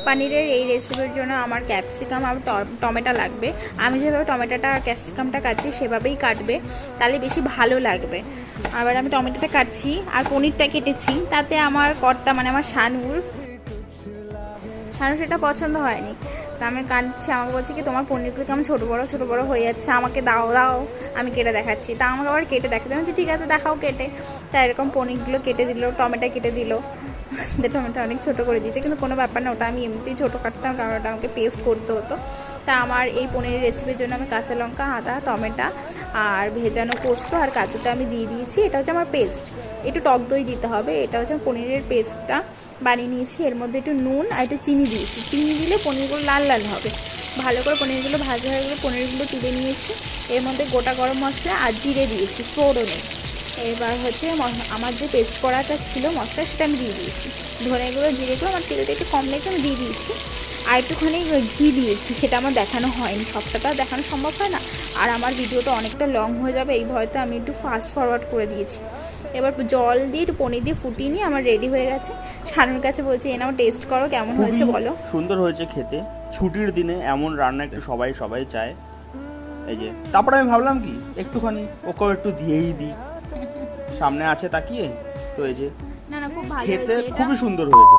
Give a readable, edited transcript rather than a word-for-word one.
পনিরের এই রেসিপির জন্য আমার ক্যাপসিকাম আর টমেটো লাগবে। আমি যেভাবে টমেটোটা আর ক্যাপসিকামটা কাটছি সেভাবেই কাটবে, তাহলে বেশি ভালো লাগবে। আবার আমি টমেটোটা কাটছি আর পনিরটা কেটেছি, তাতে আমার কর্তা মানে আমার শানুর সেটা পছন্দ হয়নি। তা আমি কাটছি, আমাকে বলছি কি তোমার পনিরগুলো কেমন ছোটো বড়ো হয়ে যাচ্ছে, আমাকে দাও আমি কেটে দেখাচ্ছি। তা আমাকে আবার কেটে দেখাচ্ছি, আমি বলছি ঠিক আছে দেখাও কেটে। তা এরকম পনিরগুলো কেটে দিল, টমেটো কেটে দিল, টমেটো অনেক ছোটো করে দিয়েছে, কিন্তু কোনো ব্যাপার না, ওটা আমি এমনিতেই ছোটো কাটতাম কারণ ওটা আমাকে পেস্ট করতে হতো। তা আমার এই পনিরের রেসিপির জন্য আমি কাঁচা লঙ্কা, আদা, টমেটো আর ভেজানো পোস্ত আর কাজুটা আমি দিয়ে দিয়েছি। এটা হচ্ছে আমার পেস্ট, একটু টক দই দিতে হবে। এটা হচ্ছে পনিরের পেস্টটা বানিয়ে নিয়েছি। এর মধ্যে একটু নুন আর একটু চিনি দিয়েছি, চিনি দিলে পনিরগুলো লাল লাল হবে। ভালো করে পনিরগুলো ভাজা হয়ে গেলে পনিরগুলো তুলে নিয়েছি। এর মধ্যে গোটা গরম মশলা আর জিরে দিয়েছি ফোড়নে। এবার হচ্ছে আমার যে পেস্ট করাটা ছিল মশলা, সেটা আমি দিয়ে দিয়েছি। ধনেগুলো জিরেগুলো আমার তেলটা একটু কম লেগে আমি দিয়ে দিয়েছি। আর একটুখানি ঘি দিয়েছি, সেটা আমার দেখানো হয়নি, সবটা তো দেখানো সম্ভব হয় না। আর আমার ভিডিওটা অনেকটা লং হয়ে যাবে, এই ভয়তে আমি একটু ফাস্ট ফরওয়ার্ড করে দিয়েছি। এবার জল দিয়ে একটু পনির দিয়ে ফুটিয়ে নিয়ে আমার রেডি হয়ে গেছে। শানুর কাছে বলছি এনাও টেস্ট করো কেমন হয়েছে বলো। সুন্দর হয়েছে খেতে। ছুটির দিনে এমন রান্না একটু সবাই চায়। এই যে তারপরে আমি ভাবলাম কি একটুখানি ওকেও একটু দিয়েই দিই, সামনে আছে তাকিয়ে। তো এই যে না খুব ভালো খেতে হয়েছে, খুবই সুন্দর হয়েছে।